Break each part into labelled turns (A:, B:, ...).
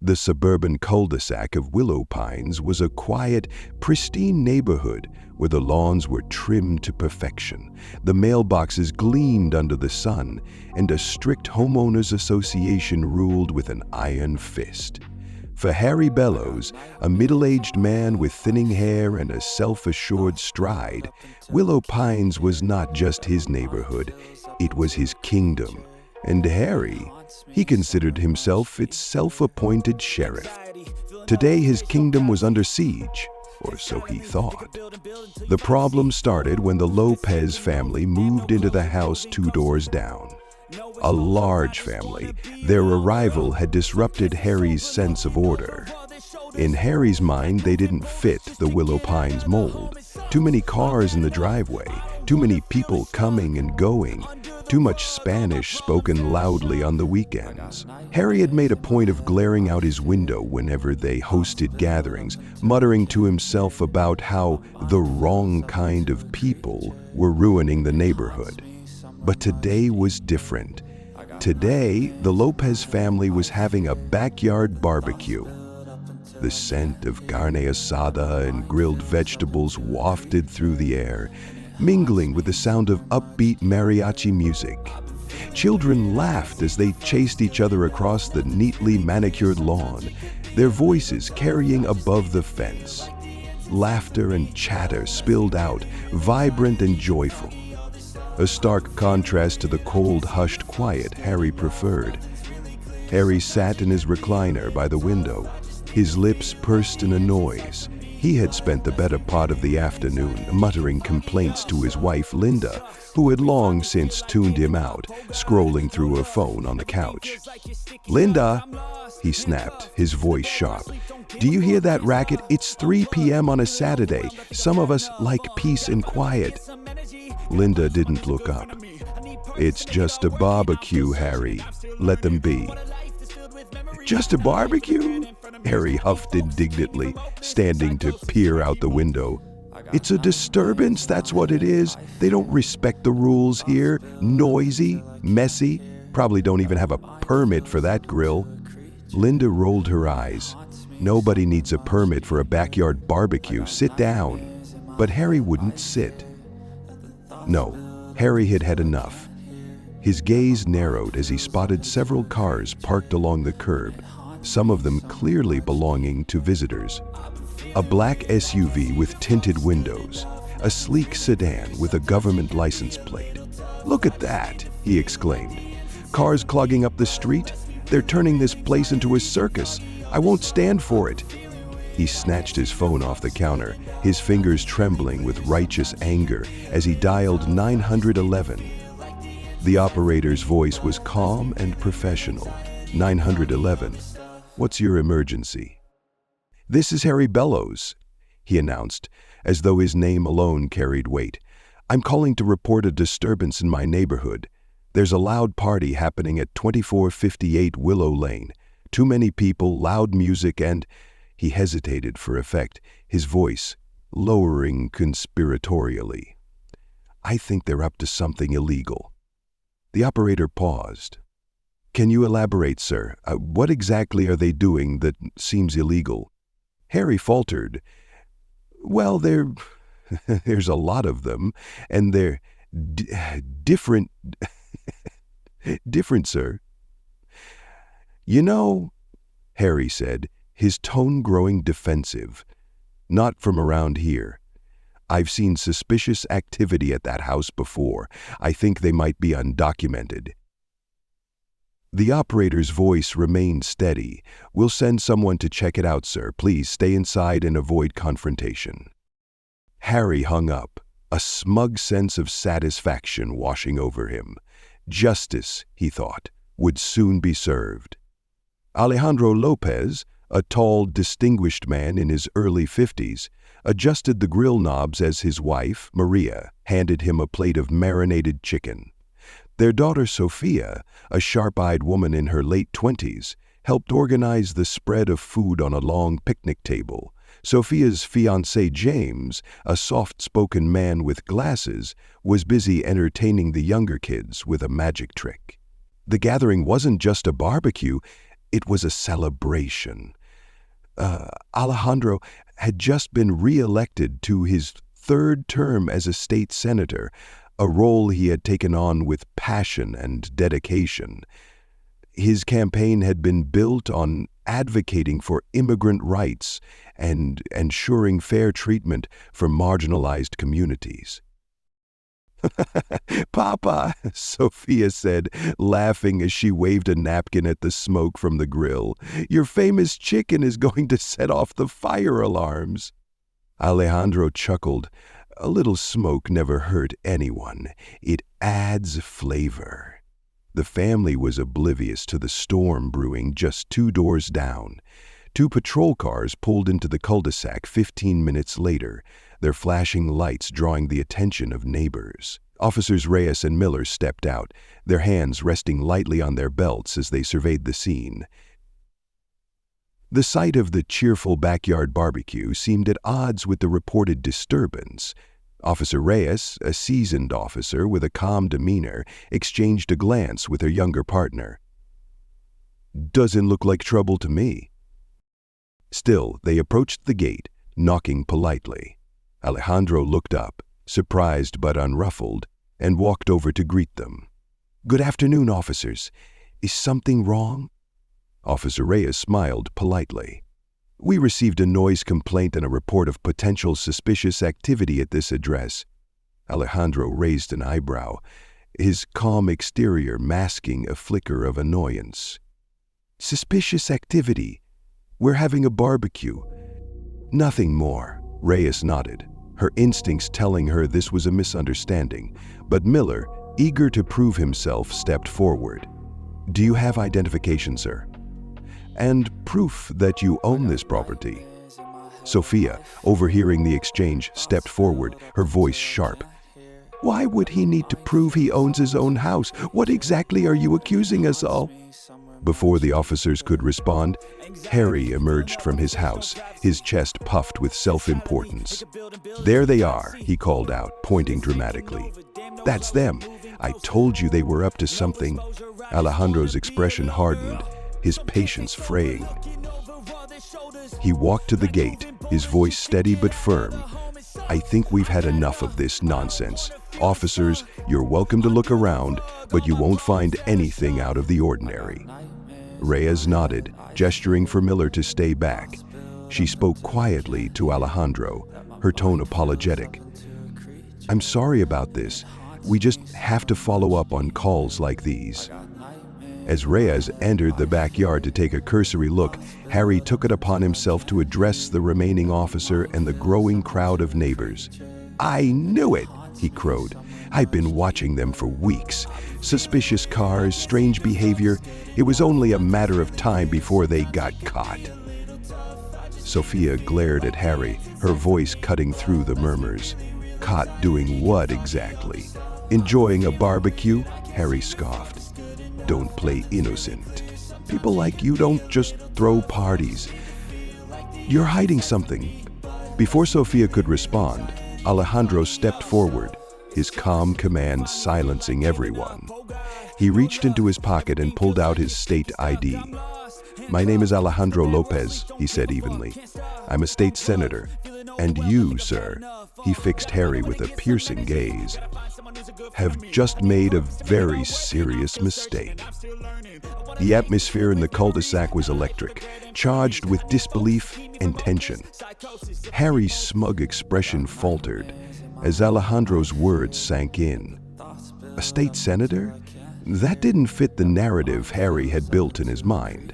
A: The suburban cul-de-sac of Willow Pines was a quiet, pristine neighborhood where the lawns were trimmed to perfection, the mailboxes gleamed under the sun, and a strict homeowners association ruled with an iron fist. For Harry Bellows, a middle-aged man with thinning hair and a self-assured stride, Willow Pines was not just his neighborhood, it was his kingdom. And Harry, he considered himself its self-appointed sheriff. Today his kingdom was under siege, or so he thought. The problem started when the Lopez family moved into the house 2 doors down. A large family, their arrival had disrupted Harry's sense of order. In Harry's mind, they didn't fit the Willow Pines mold. Too many cars in the driveway, too many people coming and going, too much Spanish spoken loudly on the weekends. Harry had made a point of glaring out his window whenever they hosted gatherings, muttering to himself about how the wrong kind of people were ruining the neighborhood. But today was different. Today, the Lopez family was having a backyard barbecue. The scent of carne asada and grilled vegetables wafted through the air, mingling with the sound of upbeat mariachi music. Children laughed as they chased each other across the neatly manicured lawn, their voices carrying above the fence. Laughter and chatter spilled out, vibrant and joyful. A stark contrast to the cold, hushed quiet Harry preferred. Harry sat in his recliner by the window, his lips pursed in a noise. He had spent the better part of the afternoon muttering complaints to his wife, Linda, who had long since tuned him out, scrolling through her phone on the couch. "Linda," he snapped, his voice sharp, "do you hear that racket? It's 3 p.m. on a Saturday. Some of us like peace and quiet." Linda didn't look up. "It's just a barbecue, Harry. Let them be." "Just a barbecue?" Harry huffed indignantly, standing to peer out the window. "It's a disturbance, that's what it is. They don't respect the rules here. Noisy, messy, probably don't even have a permit for that grill." Linda rolled her eyes. "Nobody needs a permit for a backyard barbecue. Sit down." But Harry wouldn't sit. No, Harry had had enough. His gaze narrowed as he spotted several cars parked along the curb, some of them clearly belonging to visitors. A black SUV with tinted windows, a sleek sedan with a government license plate. "Look at that," he exclaimed. "Cars clogging up the street? They're turning this place into a circus. I won't stand for it." He snatched his phone off the counter, his fingers trembling with righteous anger as he dialed 911. The operator's voice was calm and professional. 911, what's your emergency?" "This is Harry Bellows," he announced, as though his name alone carried weight. "I'm calling to report a disturbance in my neighborhood. There's a loud party happening at 2458 Willow Lane. Too many people, loud music, and—" He hesitated for effect, his voice lowering conspiratorially. "I think they're up to something illegal." The operator paused. "Can you elaborate, sir? What exactly are they doing that seems illegal?" Harry faltered. "Well, there's a lot of them, and they're different, different, sir." "You know," Harry said, his tone growing defensive, "not from around here. I've seen suspicious activity at that house before. I think they might be undocumented." The operator's voice remained steady. "We'll send someone to check it out, sir. Please stay inside and avoid confrontation." Harry hung up, a smug sense of satisfaction washing over him. Justice, he thought, would soon be served. Alejandro Lopez, a tall, distinguished man in his early 50s, adjusted the grill knobs as his wife, Maria, handed him a plate of marinated chicken. Their daughter Sophia, a sharp-eyed woman in her late 20s, helped organize the spread of food on a long picnic table. Sophia's fiancé James, a soft-spoken man with glasses, was busy entertaining the younger kids with a magic trick. The gathering wasn't just a barbecue, It was a celebration. Alejandro had just been re-elected to his third term as a state senator, a role he had taken on with passion and dedication. His campaign had been built on advocating for immigrant rights and ensuring fair treatment for marginalized communities. "Papa," Sophia said, laughing as she waved a napkin at the smoke from the grill, "your famous chicken is going to set off the fire alarms." Alejandro chuckled. "A little smoke never hurt anyone. It adds flavor." The family was oblivious to the storm brewing just 2 doors down. 2 patrol cars pulled into the cul-de-sac 15 minutes later, their flashing lights drawing the attention of neighbors. Officers Reyes and Miller stepped out, their hands resting lightly on their belts as they surveyed the scene. The sight of the cheerful backyard barbecue seemed at odds with the reported disturbance. Officer Reyes, a seasoned officer with a calm demeanor, exchanged a glance with her younger partner. "Doesn't look like trouble to me." Still, they approached the gate, knocking politely. Alejandro looked up, surprised but unruffled, and walked over to greet them. "Good afternoon, officers. Is something wrong?" Officer Reyes smiled politely. "We received a noise complaint and a report of potential suspicious activity at this address." Alejandro raised an eyebrow, his calm exterior masking a flicker of annoyance. "Suspicious activity? We're having a barbecue." "Nothing more," Reyes nodded, her instincts telling her this was a misunderstanding, but Miller, eager to prove himself, stepped forward. "Do you have identification, sir? And proof that you own this property?" Sophia, overhearing the exchange, stepped forward, her voice sharp. "Why would he need to prove he owns his own house? What exactly are you accusing us of?" Before the officers could respond, Harry emerged from his house, his chest puffed with self-importance. "There they are," he called out, pointing dramatically. "That's them. I told you they were up to something." Alejandro's expression hardened, his patience fraying. He walked to the gate, his voice steady but firm. "I think we've had enough of this nonsense. Officers, you're welcome to look around, but you won't find anything out of the ordinary." Reyes nodded, gesturing for Miller to stay back. She spoke quietly to Alejandro, her tone apologetic. "I'm sorry about this. We just have to follow up on calls like these." As Reyes entered the backyard to take a cursory look, Harry took it upon himself to address the remaining officer and the growing crowd of neighbors. "I knew it," he crowed. "I've been watching them for weeks. Suspicious cars, strange behavior. It was only a matter of time before they got caught." Sophia glared at Harry, her voice cutting through the murmurs. "Caught doing what exactly? Enjoying a barbecue?" Harry scoffed. "Don't play innocent. People like you don't just throw parties. You're hiding something." Before Sophia could respond, Alejandro stepped forward, his calm command silencing everyone. He reached into his pocket and pulled out his state ID. "My name is Alejandro Lopez," he said evenly. "I'm a state senator. And you, sir," he fixed Harry with a piercing gaze, "have just made a very serious mistake." The atmosphere in the cul-de-sac was electric, charged with disbelief and tension. Harry's smug expression faltered as Alejandro's words sank in. A state senator? That didn't fit the narrative Harry had built in his mind.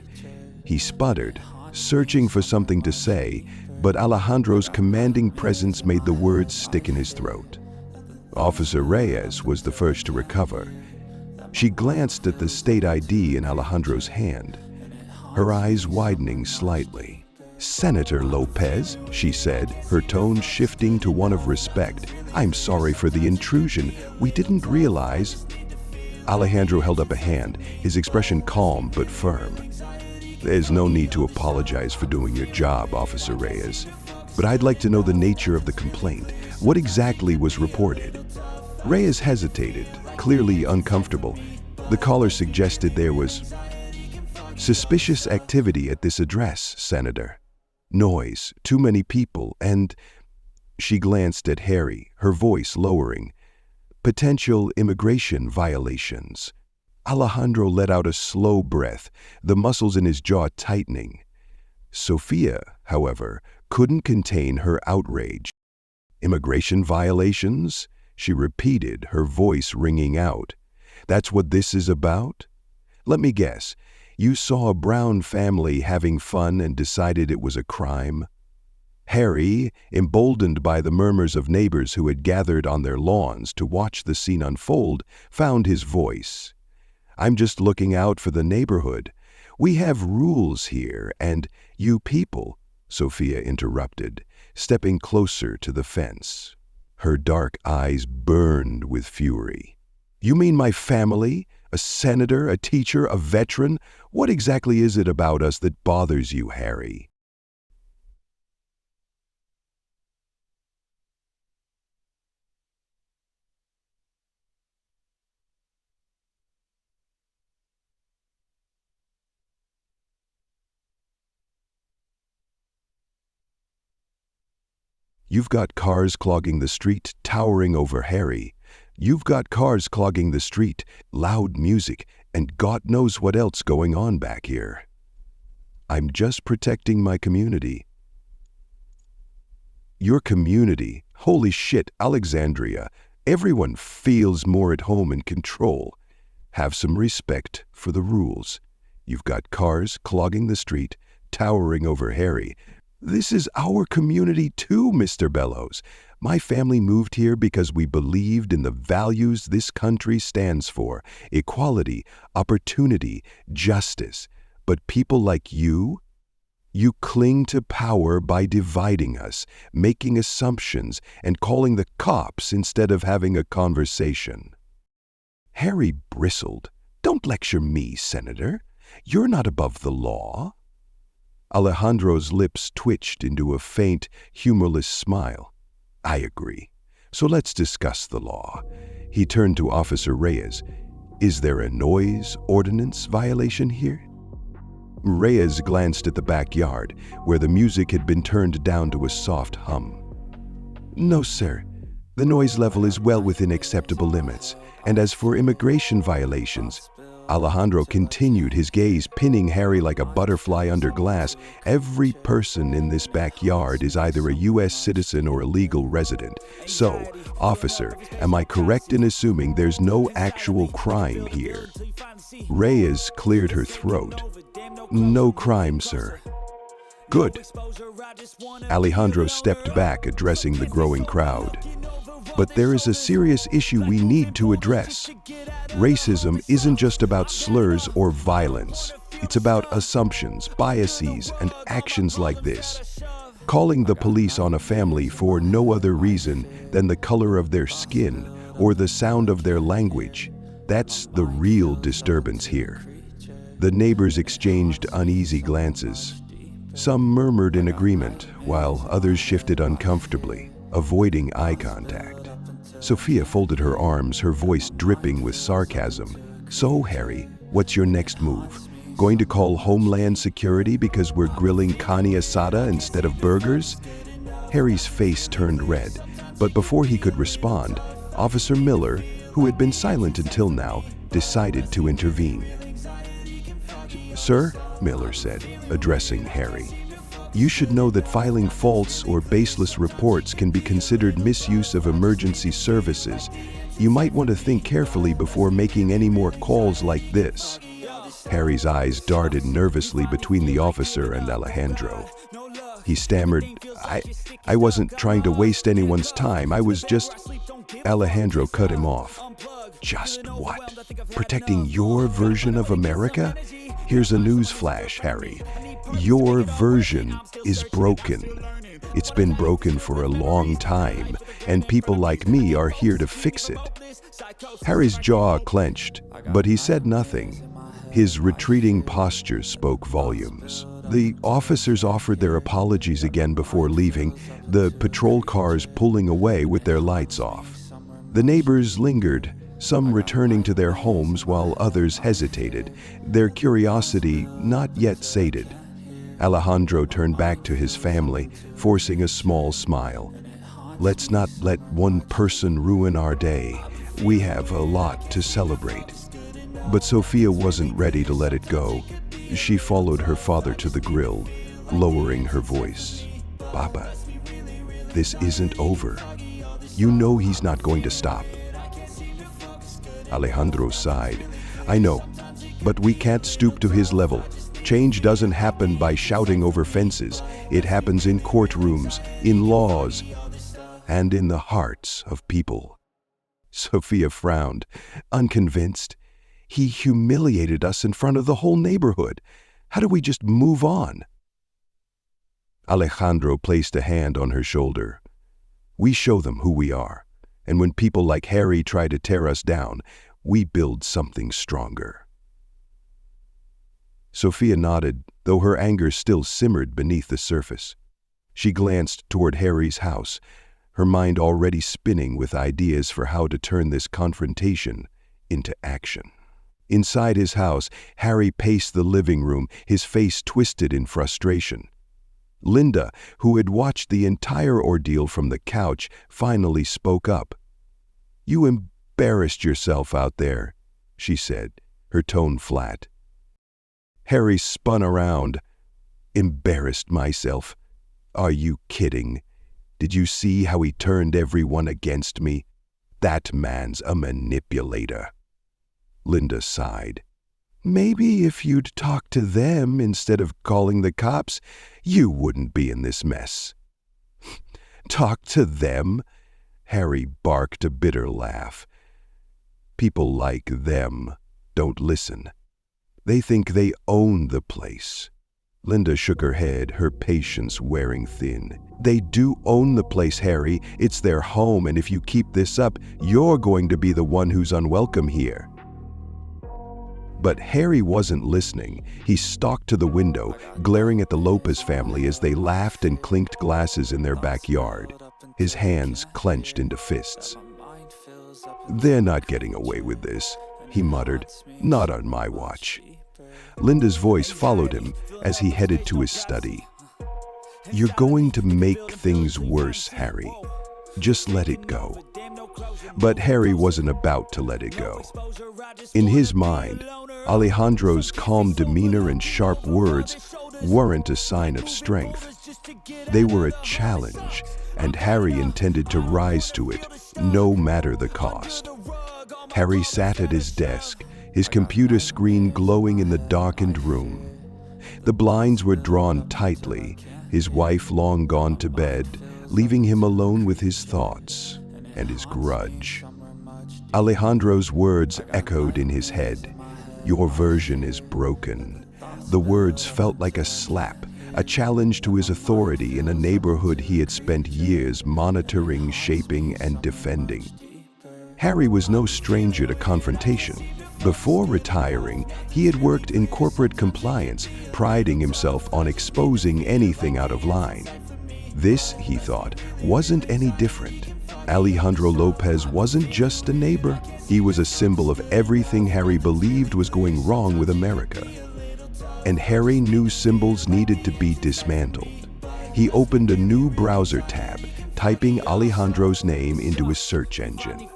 A: He sputtered, searching for something to say, but Alejandro's commanding presence made the words stick in his throat. Officer Reyes was the first to recover. She glanced at the state ID in Alejandro's hand, her eyes widening slightly. "Senator Lopez," she said, her tone shifting to one of respect. "I'm sorry for the intrusion. We didn't realize—" Alejandro held up a hand, his expression calm but firm. "There's no need to apologize for doing your job, Officer Reyes. But I'd like to know the nature of the complaint. What exactly was reported?" Reyes hesitated, clearly uncomfortable. The caller suggested there was... Suspicious activity at this address, Senator. Noise, too many people, and—" She glanced at Harry, her voice lowering. "Potential immigration violations." Alejandro let out a slow breath, the muscles in his jaw tightening. Sophia, however, couldn't contain her outrage. "Immigration violations?" she repeated, her voice ringing out. "That's what this is about? Let me guess, you saw a brown family having fun and decided it was a crime?" Harry, emboldened by the murmurs of neighbors who had gathered on their lawns to watch the scene unfold, found his voice. "I'm just looking out for the neighborhood. We have rules here, and you people," Sophia interrupted, stepping closer to the fence. Her dark eyes burned with fury. "You mean my family? A senator, a teacher, a veteran? What exactly is it about us that bothers you, Harry?" "You've got cars clogging the street, towering over Harry. You've got cars clogging the street, loud music, and God knows what else going on back here." "I'm just protecting my community." "Your community? Holy shit, Alexandria. Everyone feels more at home in control. Have some respect for the rules. You've got cars clogging the street, towering over Harry. This is our community too, Mr. Bellows. My family moved here because we believed in the values this country stands for: equality, opportunity, justice. But people like you cling to power by dividing us, making assumptions, and calling the cops instead of having a conversation." Harry bristled. "Don't lecture me, Senator. You're not above the law." Alejandro's lips twitched into a faint, humorless smile. "I agree. So let's discuss the law." He turned to Officer Reyes. "Is there a noise ordinance violation here?" Reyes glanced at the backyard, where the music had been turned down to a soft hum. "No, sir. The noise level is well within acceptable limits. And as for immigration violations," Alejandro continued, his gaze pinning Harry like a butterfly under glass, "every person in this backyard is either a U.S. citizen or a legal resident. So, officer, am I correct in assuming there's no actual crime here?" Reyes cleared her throat. "No crime, sir." "Good." Alejandro stepped back, addressing the growing crowd. "But there is a serious issue we need to address. Racism isn't just about slurs or violence. It's about assumptions, biases, and actions like this. Calling the police on a family for no other reason than the color of their skin or the sound of their language, that's the real disturbance here." The neighbors exchanged uneasy glances. Some murmured in agreement, while others shifted uncomfortably, avoiding eye contact. Sophia folded her arms, her voice dripping with sarcasm. "So, Harry, what's your next move? Going to call Homeland Security because we're grilling carne asada instead of burgers?" Harry's face turned red, but before he could respond, Officer Miller, who had been silent until now, decided to intervene. "Sir," Miller said, addressing Harry, "you should know that filing false or baseless reports can be considered misuse of emergency services. You might want to think carefully before making any more calls like this." Harry's eyes darted nervously between the officer and Alejandro. He stammered, I wasn't trying to waste anyone's time. I was just—" Alejandro cut him off. "Just what? Protecting your version of America? Here's a news flash, Harry. Your version is broken. It's been broken for a long time, and people like me are here to fix it." Harry's jaw clenched, but he said nothing. His retreating posture spoke volumes. The officers offered their apologies again before leaving, the patrol cars pulling away with their lights off. The neighbors lingered, some returning to their homes while others hesitated, their curiosity not yet sated. Alejandro turned back to his family, forcing a small smile. Let's not let one person ruin our day. We have a lot to celebrate. But Sophia wasn't ready to let it go. She followed her father to the grill, lowering her voice. Papa, this isn't over. You know he's not going to stop. Alejandro sighed. I know, but we can't stoop to his level. Change doesn't happen by shouting over fences. It happens in courtrooms, in laws, and in the hearts of people. Sophia frowned, unconvinced. He humiliated us in front of the whole neighborhood. How do we just move on? Alejandro placed a hand on her shoulder. We show them who we are, and when people like Harry try to tear us down, we build something stronger. Sophia nodded, though her anger still simmered beneath the surface. She glanced toward Harry's house, her mind already spinning with ideas for how to turn this confrontation into action. Inside his house, Harry paced the living room, his face twisted in frustration. Linda, who had watched the entire ordeal from the couch, finally spoke up. You embarrassed yourself out there, she said, her tone flat. Harry spun around. Embarrassed myself? Are you kidding? Did you see how he turned everyone against me? That man's a manipulator. Linda sighed. Maybe if you'd talk to them instead of calling the cops, you wouldn't be in this mess. Talk to them? Harry barked a bitter laugh. People like them don't listen. They think they own the place. Linda shook her head, her patience wearing thin. They do own the place, Harry. It's their home, and if you keep this up, you're going to be the one who's unwelcome here. But Harry wasn't listening. He stalked to the window, glaring at the Lopez family as they laughed and clinked glasses in their backyard. His hands clenched into fists. They're not getting away with this, he muttered. Not on my watch. Linda's voice followed him as he headed to his study. You're going to make things worse, Harry. Just let it go. But Harry wasn't about to let it go. In his mind, Alejandro's calm demeanor and sharp words weren't a sign of strength. They were a challenge, and Harry intended to rise to it, no matter the cost. Harry sat at his desk, his computer screen glowing in the darkened room. The blinds were drawn tightly, his wife long gone to bed, leaving him alone with his thoughts and his grudge. Alejandro's words echoed in his head. Your version is broken. The words felt like a slap, a challenge to his authority in a neighborhood he had spent years monitoring, shaping, and defending. Harry was no stranger to confrontation. Before retiring, he had worked in corporate compliance, priding himself on exposing anything out of line. This, he thought, wasn't any different. Alejandro Lopez wasn't just a neighbor. He was a symbol of everything Harry believed was going wrong with America. And Harry knew symbols needed to be dismantled. He opened a new browser tab, typing Alejandro's name into his search engine.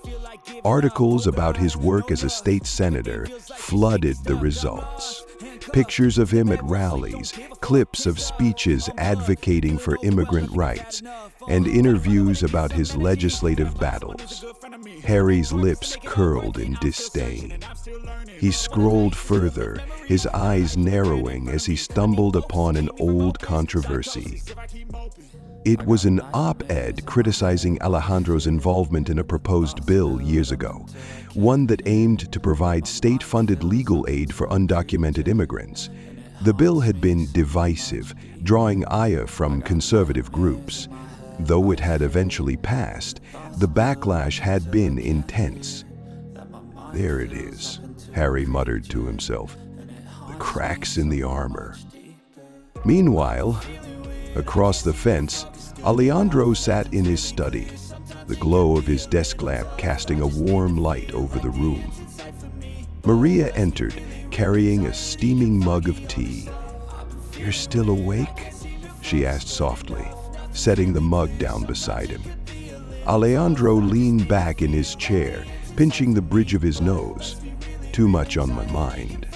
A: Articles about his work as a state senator flooded the results. Pictures of him at rallies, clips of speeches advocating for immigrant rights, and interviews about his legislative battles. Harry's lips curled in disdain. He scrolled further, his eyes narrowing as he stumbled upon an old controversy. It was an op-ed criticizing Alejandro's involvement in a proposed bill years ago, one that aimed to provide state-funded legal aid for undocumented immigrants. The bill had been divisive, drawing ire from conservative groups. Though it had eventually passed, the backlash had been intense. There it is, Harry muttered to himself. The cracks in the armor. Meanwhile, across the fence, Alejandro sat in his study. the glow of his desk lamp casting a warm light over the room. Maria entered, carrying a steaming mug of tea. "You're still awake?" she asked softly, setting the mug down beside him. Alejandro leaned back in his chair, pinching the bridge of his nose. "Too much on my mind."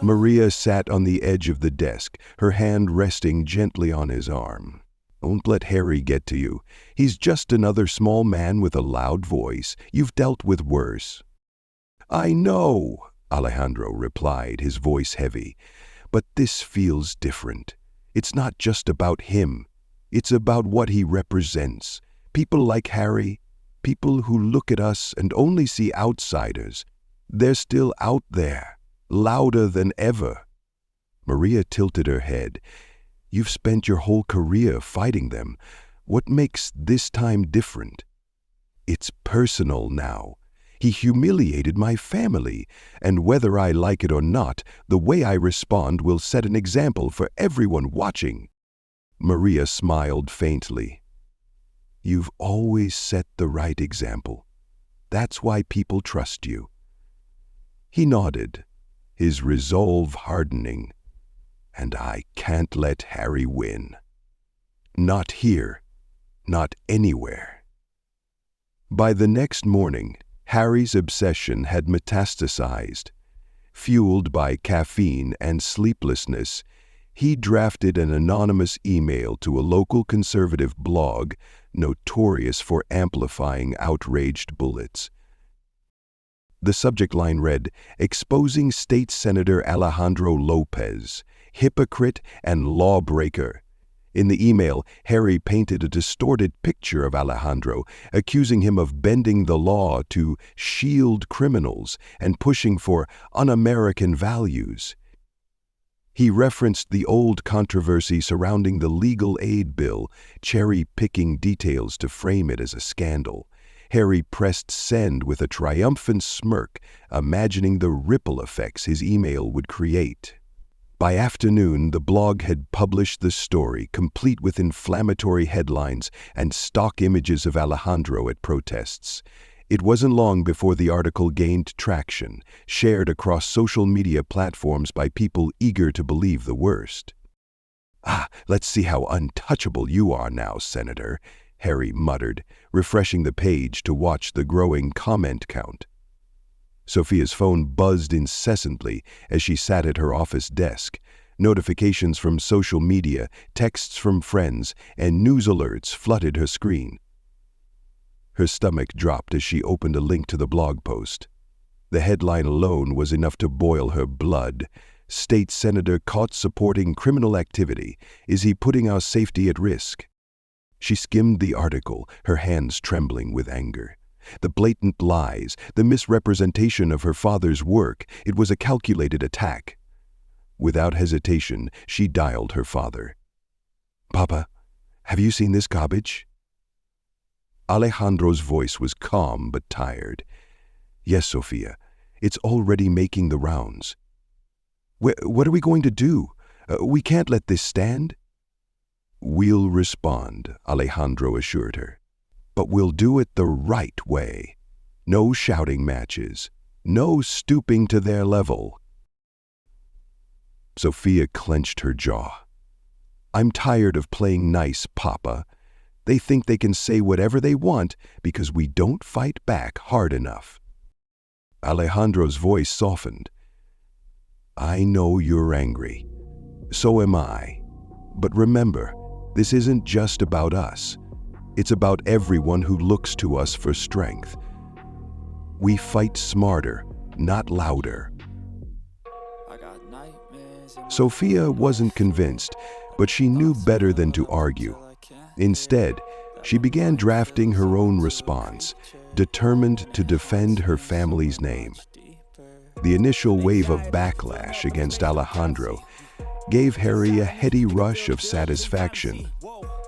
A: Maria sat on the edge of the desk, her hand resting gently on his arm. "Don't let Harry get to you. He's just another small man with a loud voice. You've dealt with worse." "I know," Alejandro replied, his voice heavy. "But this feels different. It's not just about him. It's about what he represents. People like Harry, people who look at us and only see outsiders. They're still out there, louder than ever." Maria tilted her head. "You've spent your whole career fighting them. What makes this time different?" "It's personal now. He humiliated my family, and whether I like it or not, the way I respond will set an example for everyone watching." Maria smiled faintly. "You've always set the right example. That's why people trust you." He nodded, his resolve hardening. "And I can't let Harry win. Not here, not anywhere." By the next morning, Harry's obsession had metastasized. Fueled by caffeine and sleeplessness, he drafted an anonymous email to a local conservative blog notorious for amplifying outraged bullets. The subject line read, "Exposing State Senator Alejandro Lopez, hypocrite and lawbreaker." In the email, Harry painted a distorted picture of Alejandro, accusing him of bending the law to shield criminals and pushing for un-American values. He referenced the old controversy surrounding the legal aid bill, cherry-picking details to frame it as a scandal. Harry pressed send with a triumphant smirk, imagining the ripple effects his email would create. By afternoon, the blog had published the story, complete with inflammatory headlines and stock images of Alejandro at protests. It wasn't long before the article gained traction, shared across social media platforms by people eager to believe the worst. "Let's see how untouchable you are now, Senator," Harry muttered, refreshing the page to watch the growing comment count. Sophia's phone buzzed incessantly as she sat at her office desk. Notifications from social media, texts from friends, and news alerts flooded her screen. Her stomach dropped as she opened a link to the blog post. The headline alone was enough to boil her blood. "State Senator caught supporting criminal activity. Is he putting our safety at risk?" She skimmed the article, her hands trembling with anger. The blatant lies, the misrepresentation of her father's work, it was a calculated attack. Without hesitation, she dialed her father. "Papa, have you seen this garbage?" Alejandro's voice was calm but tired. "Yes, Sophia. It's already making the rounds." What are we going to do? We can't let this stand." "We'll respond," Alejandro assured her. "But we'll do it the right way. No shouting matches. No stooping to their level." Sophia clenched her jaw. "I'm tired of playing nice, Papa. They think they can say whatever they want because we don't fight back hard enough." Alejandro's voice softened. "I know you're angry. So am I. But remember, this isn't just about us. It's about everyone who looks to us for strength. We fight smarter, not louder." Sophia wasn't convinced, but she knew better than to argue. Instead, she began drafting her own response, determined to defend her family's name. The initial wave of backlash against Alejandro gave Harry a heady rush of satisfaction,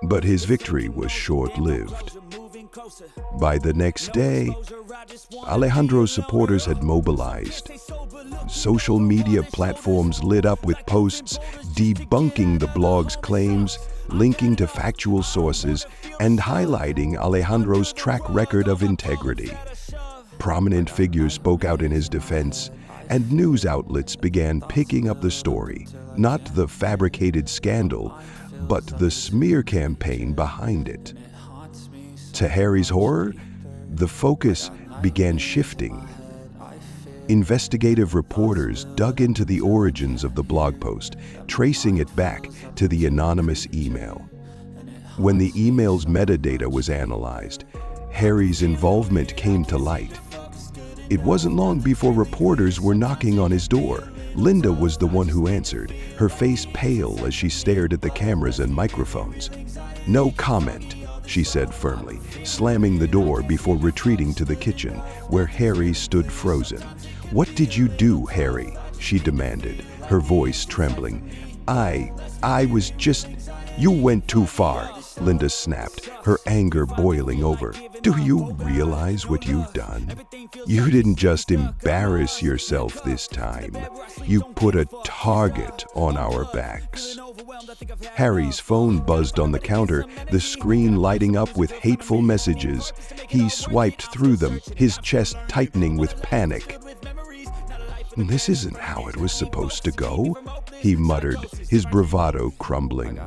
A: but his victory was short-lived. By the next day, Alejandro's supporters had mobilized. Social media platforms lit up with posts debunking the blog's claims, linking to factual sources, and highlighting Alejandro's track record of integrity. Prominent figures spoke out in his defense, and news outlets began picking up the story, not the fabricated scandal, but the smear campaign behind it. To Harry's horror, the focus began shifting. Investigative reporters dug into the origins of the blog post, tracing it back to the anonymous email. When the email's metadata was analyzed, Harry's involvement came to light. It wasn't long before reporters were knocking on his door. Linda was the one who answered, her face pale as she stared at the cameras and microphones. "No comment," she said firmly, slamming the door before retreating to the kitchen, where Harry stood frozen. "What did you do, Harry?" she demanded, her voice trembling. I was just... "You went too far," Linda snapped, her anger boiling over. "Do you realize what you've done? You didn't just embarrass yourself this time. You put a target on our backs." Harry's phone buzzed on the counter, the screen lighting up with hateful messages. He swiped through them, his chest tightening with panic. "This isn't how it was supposed to go," he muttered, his bravado crumbling.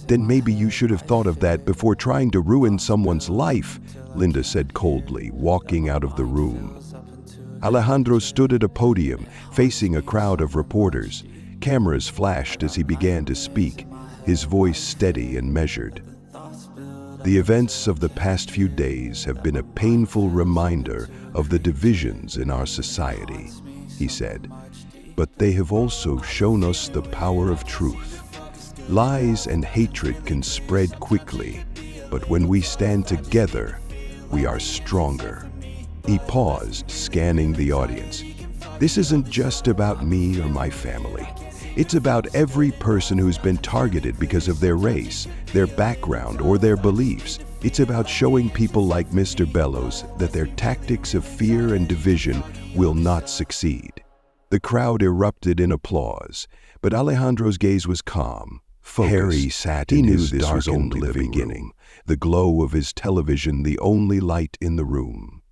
A: "Then maybe you should have thought of that before trying to ruin someone's life," Linda said coldly, walking out of the room. Alejandro stood at a podium, facing a crowd of reporters. Cameras flashed as he began to speak, his voice steady and measured. "The events of the past few days have been a painful reminder of the divisions in our society," he said. "But they have also shown us the power of truth. Lies and hatred can spread quickly, but when we stand together, we are stronger." He paused, scanning the audience. "This isn't just about me or my family. It's about every person who's been targeted because of their race, their background, or their beliefs. It's about showing people like Mr. Bellows that their tactics of fear and division will not succeed." The crowd erupted in applause, but Alejandro's gaze was calm, focused. Harry sat in his darkened living room, the glow of his television the only light in the room.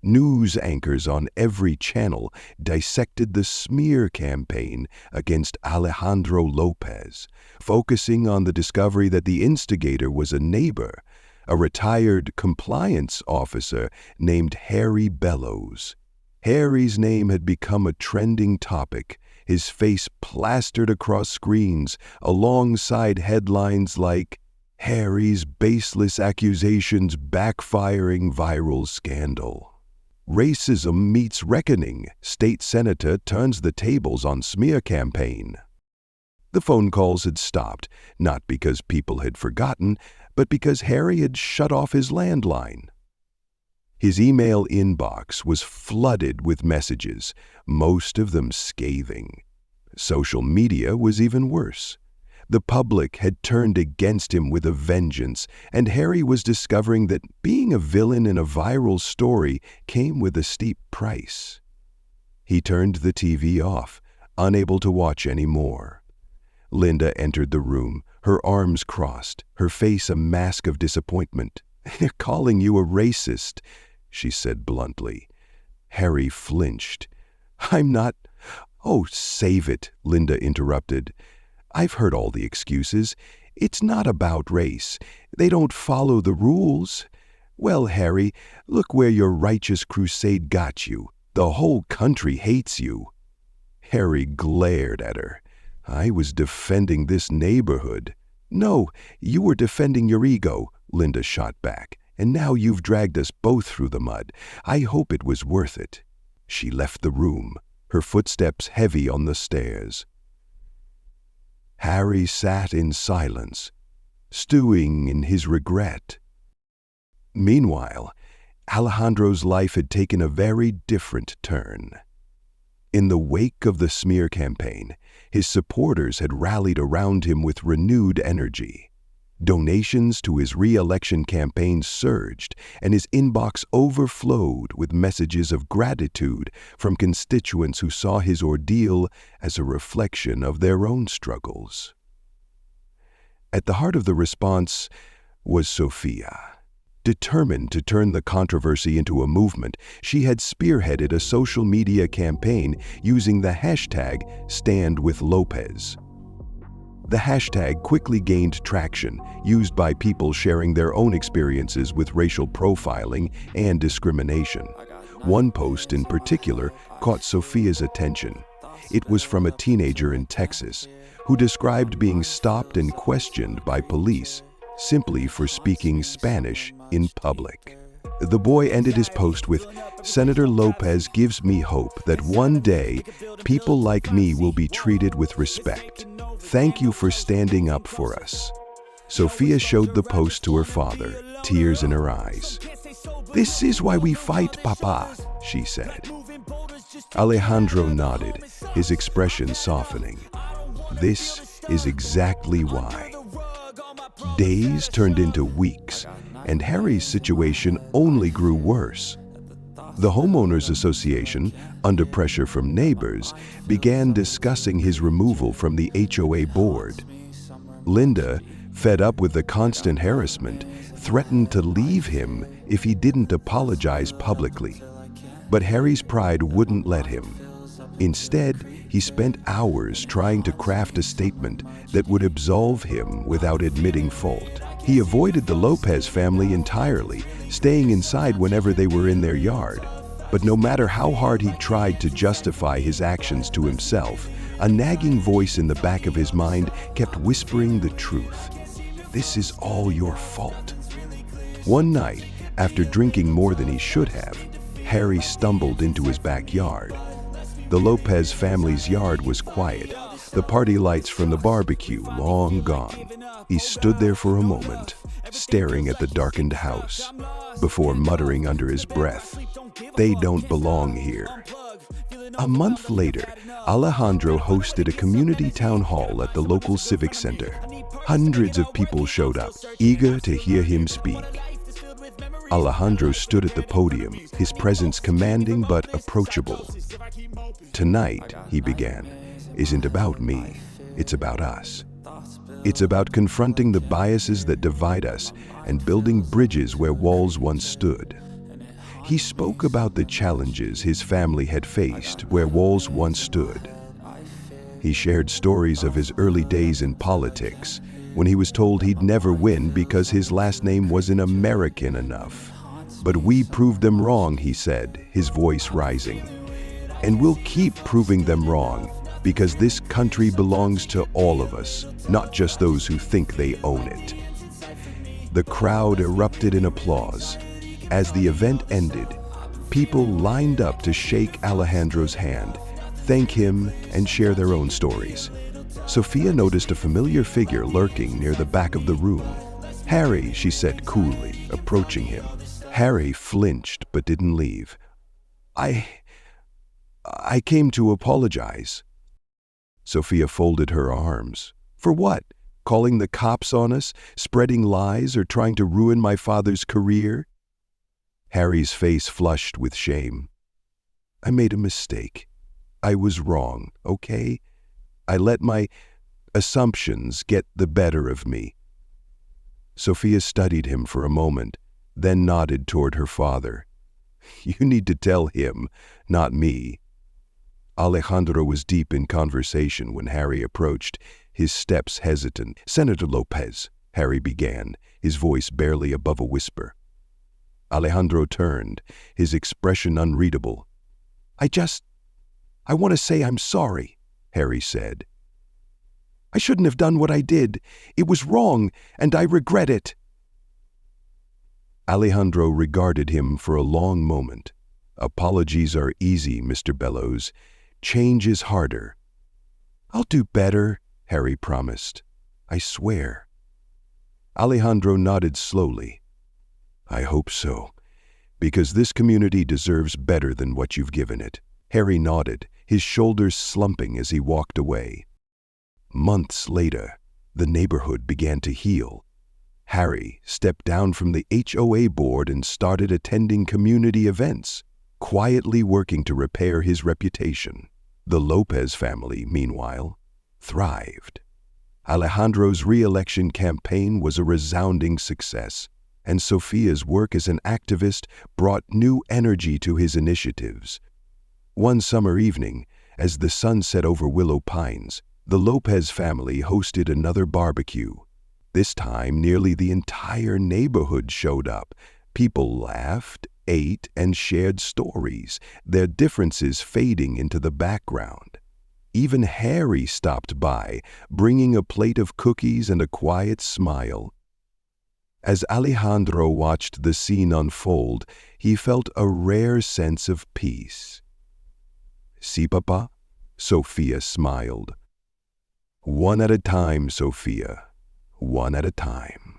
A: News anchors on every channel dissected the smear campaign against Alejandro Lopez, focusing on the discovery that the instigator was a neighbor, a retired compliance officer named Harry Bellows. Harry's name had become a trending topic, his face plastered across screens alongside headlines like, "Harry's Baseless Accusations Backfiring Viral Scandal." "Racism Meets Reckoning. State Senator Turns the Tables on Smear Campaign." The phone calls had stopped, not because people had forgotten, but because Harry had shut off his landline. His email inbox was flooded with messages, most of them scathing. Social media was even worse. The public had turned against him with a vengeance, and Harry was discovering that being a villain in a viral story came with a steep price. He turned the TV off, unable to watch any more. Linda entered the room, her arms crossed, her face a mask of disappointment. "They're calling you a racist," she said bluntly. Harry flinched. "I'm not—" "Oh, save it," Linda interrupted. "I've heard all the excuses. It's not about race. They don't follow the rules. Well, Harry, look where your righteous crusade got you. The whole country hates you." Harry glared at her. "I was defending this neighborhood." "No, you were defending your ego," Linda shot back. "And now you've dragged us both through the mud. I hope it was worth it." She left the room, her footsteps heavy on the stairs. Harry sat in silence, stewing in his regret. Meanwhile, Alejandro's life had taken a very different turn. In the wake of the smear campaign, his supporters had rallied around him with renewed energy. Donations to his re-election campaign surged, and his inbox overflowed with messages of gratitude from constituents who saw his ordeal as a reflection of their own struggles. At the heart of the response was Sophia. Determined to turn the controversy into a movement, she had spearheaded a social media campaign using the hashtag #StandWithLopez. The hashtag quickly gained traction, used by people sharing their own experiences with racial profiling and discrimination. One post in particular caught Sophia's attention. It was from a teenager in Texas who described being stopped and questioned by police simply for speaking Spanish in public. The boy ended his post with, "Senator Lopez gives me hope that one day people like me will be treated with respect. Thank you for standing up for us." Sophia showed the post to her father, tears in her eyes. "This is why we fight, Papa," she said. Alejandro nodded, his expression softening. This is exactly why. Days turned into weeks, and Harry's situation only grew worse. The Homeowners Association, under pressure from neighbors, began discussing his removal from the HOA board. Linda, fed up with the constant harassment, threatened to leave him if he didn't apologize publicly. But Harry's pride wouldn't let him. Instead, he spent hours trying to craft a statement that would absolve him without admitting fault. He avoided the Lopez family entirely, staying inside whenever they were in their yard. But no matter how hard he tried to justify his actions to himself, a nagging voice in the back of his mind kept whispering the truth. "This is all your fault." One night, after drinking more than he should have, Harry stumbled into his backyard. The Lopez family's yard was quiet, the party lights from the barbecue long gone. He stood there for a moment, staring at the darkened house, before muttering under his breath, "They don't belong here." A month later, Alejandro hosted a community town hall at the local civic center. Hundreds of people showed up, eager to hear him speak. Alejandro stood at the podium, his presence commanding but approachable. "Tonight," he began, "isn't about me, it's about us. It's about confronting the biases that divide us and building bridges where walls once stood." He spoke about the challenges his family had faced where walls once stood. He shared stories of his early days in politics, when he was told he'd never win because his last name wasn't American enough. "But we proved them wrong," he said, his voice rising. "And we'll keep proving them wrong, because this country belongs to all of us, not just those who think they own it." The crowd erupted in applause. As the event ended, people lined up to shake Alejandro's hand, thank him, and share their own stories. Sophia noticed a familiar figure lurking near the back of the room. "Harry," she said coolly, approaching him. Harry flinched but didn't leave. I came to apologize." Sophia folded her arms. "For what? Calling the cops on us, spreading lies, or trying to ruin my father's career?" Harry's face flushed with shame. "I made a mistake. I was wrong, okay? I let my assumptions get the better of me." Sophia studied him for a moment, then nodded toward her father. "You need to tell him, not me." Alejandro was deep in conversation when Harry approached, his steps hesitant. "Senator Lopez," Harry began, his voice barely above a whisper. Alejandro turned, his expression unreadable. I want to say I'm sorry," Harry said. "I shouldn't have done what I did. It was wrong, and I regret it." Alejandro regarded him for a long moment. "Apologies are easy, Mr. Bellows. Change is harder." "I'll do better," Harry promised. "I swear." Alejandro nodded slowly. "I hope so, because this community deserves better than what you've given it." Harry nodded, his shoulders slumping as he walked away. Months later, the neighborhood began to heal. Harry stepped down from the HOA board and started attending community events, quietly working to repair his reputation. The Lopez family, meanwhile, thrived. Alejandro's re-election campaign was a resounding success, and Sofia's work as an activist brought new energy to his initiatives. One summer evening, as the sun set over Willow Pines, the Lopez family hosted another barbecue. This time, nearly the entire neighborhood showed up. People laughed, ate, and shared stories, their differences fading into the background. Even Harry stopped by, bringing a plate of cookies and a quiet smile. As Alejandro watched the scene unfold, he felt a rare sense of peace. "Si, papa?" Sofia smiled. "One at a time, Sofia. One at a time."